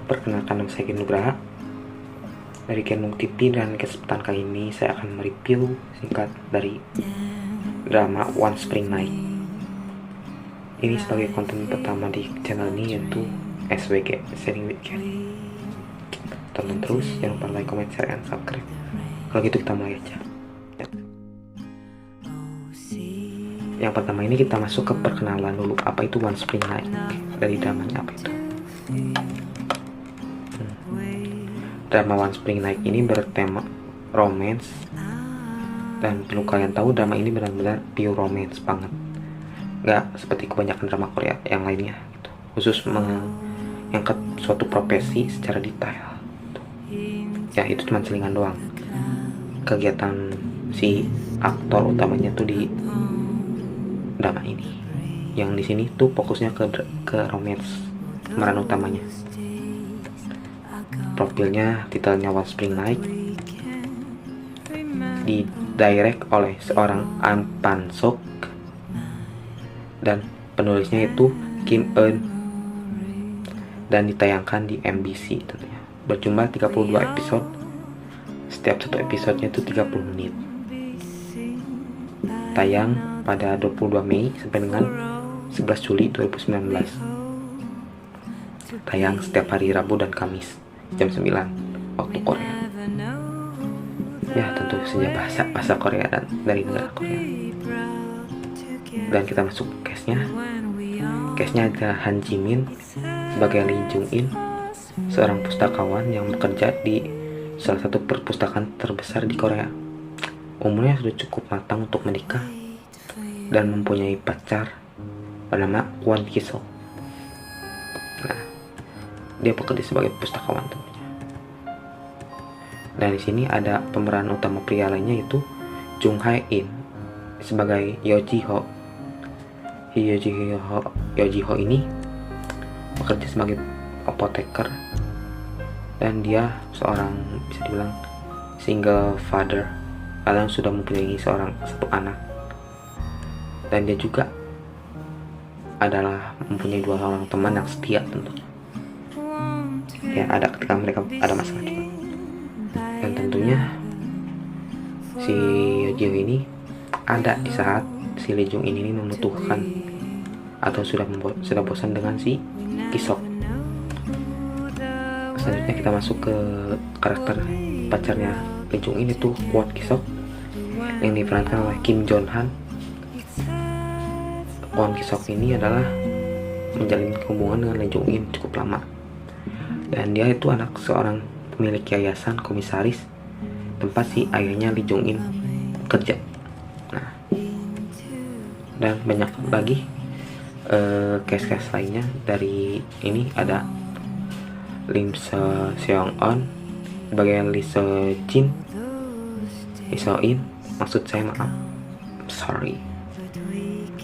Perkenalkan, nama saya Gen Nugraha dari Genung TV, dan kesempatan kali ini saya akan mereview singkat dari drama One Spring Night. Ini sebagai konten pertama di channel ini, yaitu SWG, Sharing Weekend. Tonton terus, jangan lupa like, comment, share, and subscribe. Kalau gitu kita mulai aja. Yang pertama ini kita masuk ke perkenalan dulu. Apa itu One Spring Night? Dari dramanya apa itu? Drama One Spring Night ini bertema romance, dan perlu kalian tahu drama ini benar-benar pure romance banget, nggak seperti kebanyakan drama Korea yang lainnya gitu. Khusus mengangkat suatu profesi secara detail gitu. Ya itu cuma selingan doang kegiatan si aktor utamanya tuh di drama ini. Yang di sini tuh fokusnya ke romance pemeran utamanya. Profilnya, titelnya One Spring Night, di direct oleh seorang An Pan Sok, dan penulisnya itu Kim Eun, dan ditayangkan di MBC tentunya. Berjumlah 32 episode, setiap satu episodenya itu 30 menit. Tayang pada 22 Mei sampai dengan 11 Juli 2019. Tayang setiap hari Rabu dan Kamis jam 9 waktu Korea. Ya tentu saja bahasa Korea dan dari negara Korea. Dan kita masuk ke case-nya. Case-nya ada Han Ji Min sebagai Lee Jung In, seorang pustakawan yang bekerja di salah satu perpustakaan terbesar di Korea. Umurnya sudah cukup matang untuk menikah dan mempunyai pacar bernama Kwon Ki Sok. Nah, dia bekerja sebagai pustakawan tentunya. Dan di sini ada pemeran utama pria lainnya, yaitu Jung Hae In sebagai Yo Ji Ho. Yo Ji Ho ini bekerja sebagai apoteker, dan dia seorang, bisa dibilang, single father, kalian sudah mempunyai satu anak. Dan dia juga adalah mempunyai 2 orang teman yang setia tentunya. Ya, ada ketika mereka ada masalah juga. Dan tentunya si Yo Ji Ho ini ada di saat si Lee Jung In ini membutuhkan atau sudah bosan dengan si Ki Sok. Selanjutnya kita masuk ke karakter pacarnya Lee Jung In, itu Kwon Ki Sok, yang diperankan oleh Kim Jon Han. Kwon Ki Sok ini adalah menjalin hubungan dengan Lee Jung In cukup lama, dan dia itu anak seorang pemilik yayasan komisaris tempat si ayahnya Lee Jung In kerja. Nah, dan banyak lagi case-case lainnya. Dari ini ada Lim Seong On sebagai Lee So Jin, Lee So In, maksud saya maaf, sorry.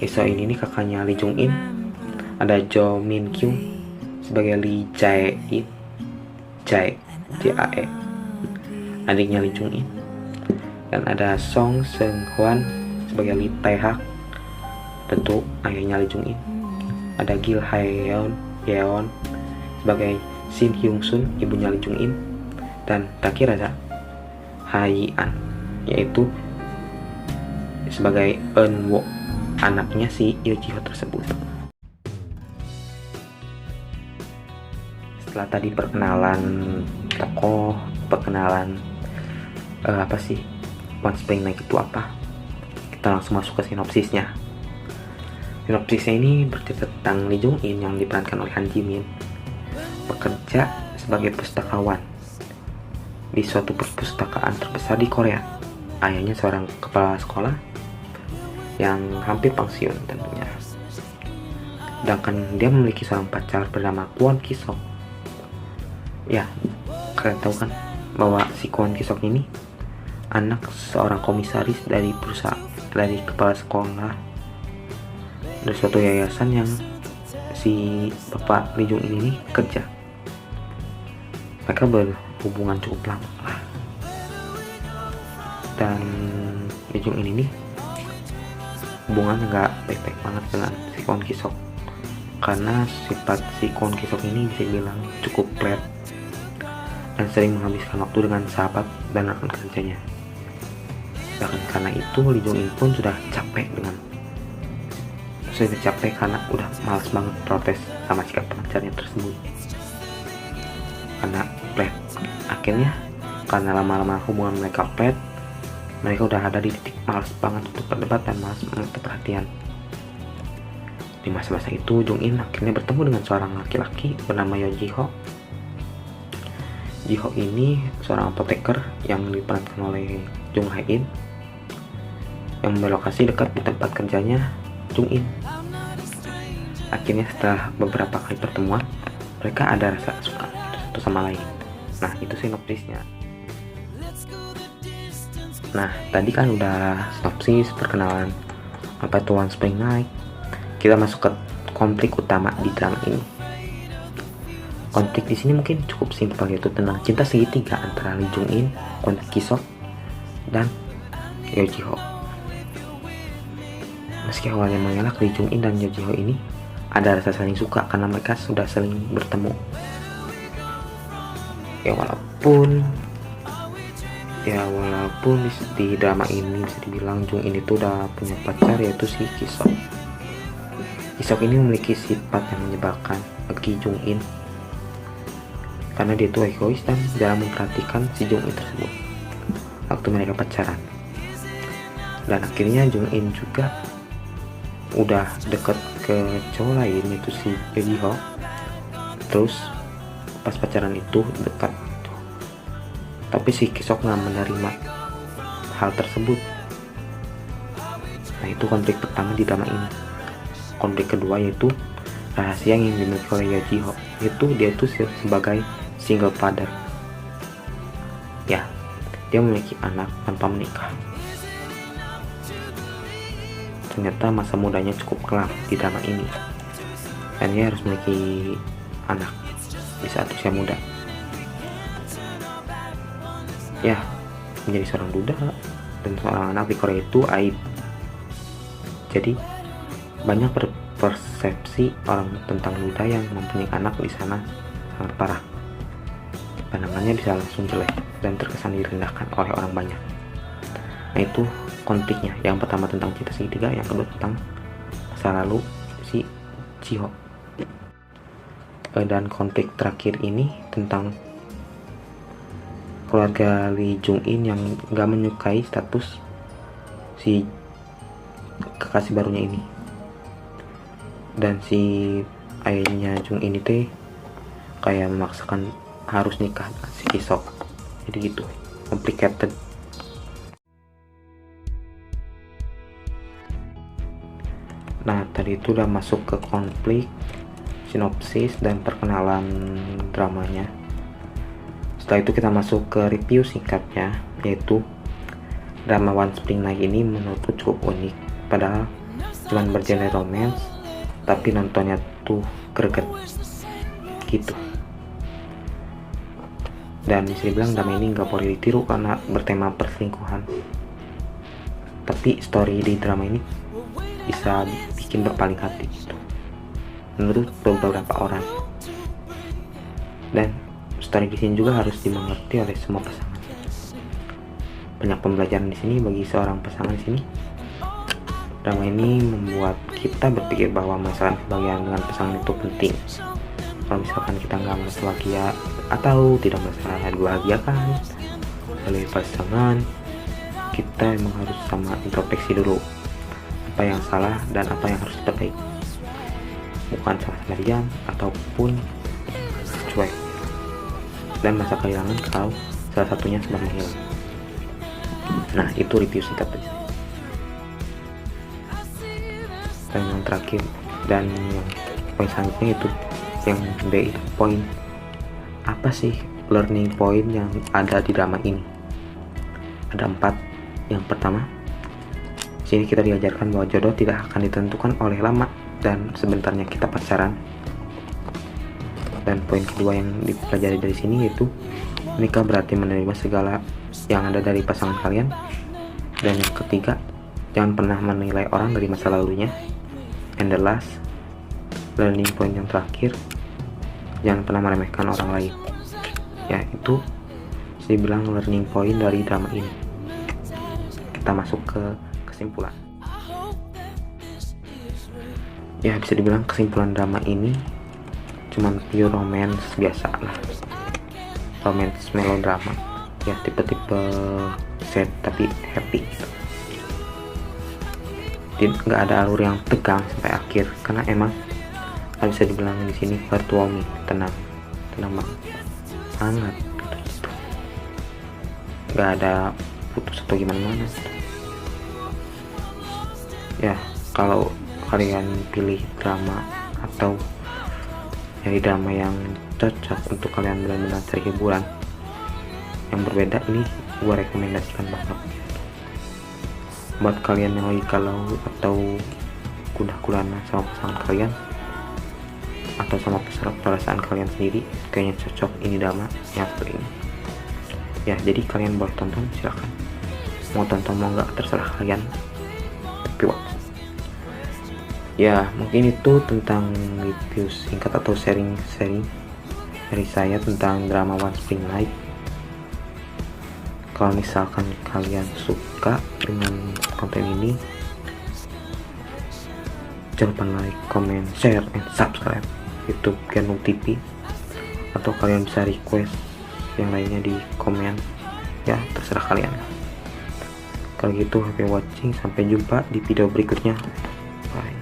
Lee So In ini kakaknya Lee Jung In. Ada Jo Min Kyung sebagai Lee Jae In, Jae, adiknya Lee Jung In. Dan ada Song Seung Hwan sebagai Lee Tae Hak, tentu ayahnya Lee Jung In. Ada Gil Hae Yeon sebagai Shin Hyung Sun, ibunya Lee Jung In. Dan Takiraza Hayi An, yaitu sebagai Eun Wo, anaknya si Yo Ji Ho tersebut. Setelah tadi perkenalan tokoh, perkenalan apa sih One Spring Night itu apa, kita langsung masuk ke sinopsisnya. Sinopsisnya ini bercerita tentang Lee Jung In yang diperankan oleh Han Ji Min, bekerja sebagai pustakawan di suatu perpustakaan terbesar di Korea. Ayahnya seorang kepala sekolah yang hampir pensiun tentunya. Sedangkan dia memiliki seorang pacar bernama Kwon Ki Sok. Ya, kalian tahu kan bahwa si Kwon Ki Sok ini anak seorang komisaris dari perusahaan, dari kepala sekolah dari suatu yayasan yang si bapak Lee Jung In ini kerja. Mereka berhubungan cukup lama lah. Dan Lee Jung In ini hubungannya nggak baik-baik banget dengan si Kwon Ki Sok, karena sifat si Kwon Ki Sok ini bisa dibilang cukup flat dan sering menghabiskan waktu dengan sahabat dan rekan kerjanya. Bahkan karena itu Lee Jong In pun sudah capek karena udah males banget protes sama sikap pengacaranya tersebut karena flat. Akhirnya karena lama-lama hubungan mereka flat, mereka udah ada di titik males banget untuk berdebat dan males menuntut perhatian. Di masa-masa itu Jong In akhirnya bertemu dengan seorang laki-laki bernama Yo Ji Ho. Ji Ho ini seorang apoteker yang diperankan oleh Jung Hae In yang berlokasi dekat di tempat kerjanya Jong In. Akhirnya setelah beberapa kali pertemuan, mereka ada rasa suka satu sama lain. Nah, itu sinopsisnya. Nah, tadi kan udah sinopsis perkenalan apa itu One Spring Night. Kita masuk ke konflik utama di drama ini. Konflik di sini mungkin cukup simpel, yaitu tentang cinta segitiga antara Lee Jong In, Kwon Ki Sok, dan Yo Ji Ho. Meski awalnya mengelak, Lee Jong In dan Yo Ji Ho ini ada rasa saling suka karena mereka sudah sering bertemu. Ya walaupun di drama ini bisa dibilang Jong In itu udah punya pacar, yaitu si Ki Sok. Ki Sok ini memiliki sifat yang menyebalkan bagi Jong In karena dia itu egois dan jarang memperhatikan si Jong In tersebut waktu mereka pacaran. Dan akhirnya Jong In juga udah deket ke cowok lain, yaitu si Yo Ji Ho. Terus pas pacaran itu dekat, tapi si Ki Sok nggak menerima hal tersebut. Nah, itu konflik pertama di drama ini. Konflik kedua yaitu rahasia yang dimiliki oleh Yo Ji Ho, yaitu dia itu sebagai single father. Ya, dia memiliki anak tanpa menikah. Ternyata masa mudanya cukup kelam di drama ini, dan dia harus memiliki anak di saat usia muda. Ya, menjadi seorang duda dan seorang anak di Korea itu aib. Jadi banyak persepsi orang tentang duda yang mempunyai anak di sana sangat parah. Pandangannya bisa langsung jelek dan terkesan direndahkan oleh orang banyak. Nah, itu konfliknya. Yang pertama tentang cinta segitiga, yang kedua tentang masa lalu si Ji Ho. Dan konflik terakhir ini tentang keluarga Lee Jong In yang gak menyukai status si kekasih barunya ini. Dan si ayahnya Jong In itu kayak memaksakan harus nikah dengan si Ki Sok. Jadi gitu, complicated. Nah, tadi itu udah masuk ke konflik, sinopsis, dan perkenalan dramanya. Setelah itu kita masuk ke review singkatnya, yaitu drama One Spring Night ini menurutku cukup unik. Padahal cuman bergenre romance, tapi nontonnya tuh greget gitu. Dan bisa dibilang drama ini nggak boleh ditiru karena bertema perselingkuhan. Tapi story di drama ini bisa bikin berpaling hati gitu, menurut beberapa orang. Dan story di sini juga harus dimengerti oleh semua pasangan. Banyak pembelajaran di sini bagi seorang pasangan di sini. Drama ini membuat kita berpikir bahwa masalah kebahagiaan dengan pasangan itu penting. Kalau misalkan kita nggak merasa bahagia atau tidak merasa dibahagiakan oleh pasangan, kita emang harus sama introspeksi dulu apa yang salah dan apa yang harus diperbaiki. Bukan salah sendirian ataupun cuek dan merasa kehilangan kalau salah satunya sedang menghilang. Nah, itu review singkat aja. Dan yang terakhir dan yang poin selanjutnya itu yang B, poin apa sih learning point yang ada di drama ini? Ada 4. Yang pertama, sini kita diajarkan bahwa jodoh tidak akan ditentukan oleh lama dan sebentarnya kita pacaran. Dan poin kedua yang dipelajari dari sini yaitu menikah berarti menerima segala yang ada dari pasangan kalian. Dan yang ketiga, jangan pernah menilai orang dari masa lalunya. And the last, learning point yang terakhir, jangan pernah meremehkan orang lain. Ya, itu bisa dibilang learning point dari drama ini. Kita masuk ke kesimpulan. Ya, bisa dibilang kesimpulan drama ini cuman pure romance biasa lah, romance melodrama ya, tipe-tipe sad tapi happy gitu. Nggak ada alur yang tegang sampai akhir, karena emang bisa dibilang di sini heartwarming, tenang banget gitu. Nggak ada putus atau gimana gitu. Ya, kalau kalian pilih drama atau nyari drama yang cocok untuk kalian benar-benar cari hiburan yang berbeda, ini gue rekomendasikan banget buat kalian yang lagi galau atau gundah gulana sama pasangan kalian atau sama perasaan kalian sendiri. Kayaknya cocok ini drama yang seperti ini ya. Jadi kalian boleh tonton, silahkan mau tonton mau nggak terserah kalian, tapi ya mungkin itu tentang review singkat atau sharing dari saya tentang drama One Spring Night. Kalau misalkan kalian suka dengan konten ini, jangan lupa like, comment, share, and subscribe YouTube Genung TV, atau kalian bisa request yang lainnya di komen ya, terserah kalian. Kalau gitu happy watching, sampai jumpa di video berikutnya. Bye.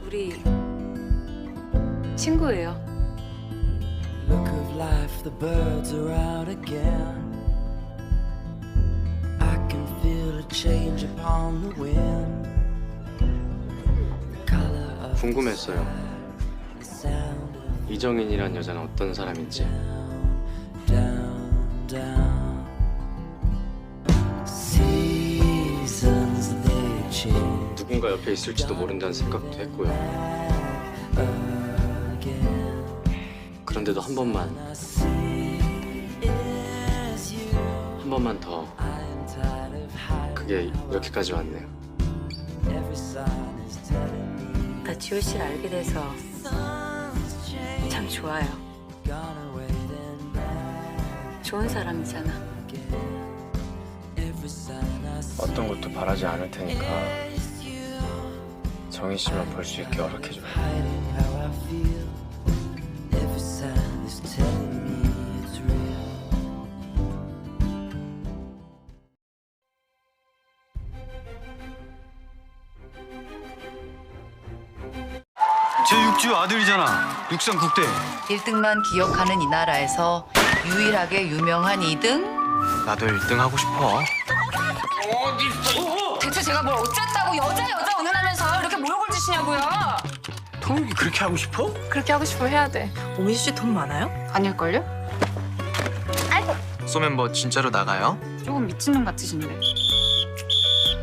우리 친구예요. Look of life, the birds are out again. I can feel a change upon the wind. The color of 궁금했어요. the sound of 이정인이란 여자는 어떤 사람인지. down. Seasons they change 누군가 옆에 있을지도 모른다는 생각도 했고요. again. 그런데도 한 번만 더 I'm tired of hiding. 그게 이렇게까지 왔네요. Every sign is telling me 나 지호 씨를 알게 돼서 something's changed. 참 좋아요. Gone away then back 좋은 사람이잖아. again. Every sign I see 어떤 것도 바라지 않을 테니까 is you. 정희 씨만 볼 수 있게 허락해줘요. Hiding how I feel. Every sign is telling me it's real. 제 육주 아들이잖아. 육상 국대. 1등만 기억하는 이 나라에서 유일하게 유명한 2등? 나도 1등 하고 싶어. 대체 제가 뭘 어쨌다고 여자 운운하면서 이렇게 모욕을 주시냐고요? 통역이 그렇게 하고 싶어? 그렇게 하고 싶으면 해야 돼. 오미주 씨 돈 많아요? 아닐걸요? 소멤버 진짜로 나가요? 조금 미친놈 같으신데.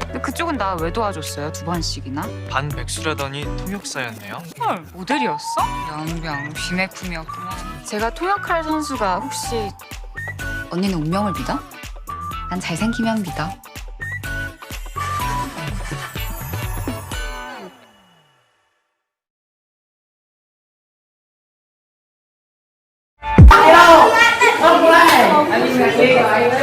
근데 그쪽은 나 왜 도와줬어요? 2번씩이나? 반백수라더니 통역사였네요. 헐, 모델이었어? 연병, 비매품이었구만. 제가 통역할 선수가 혹시... 언니는 운명을 믿어? 난 잘생기면 믿어. Không, không, không,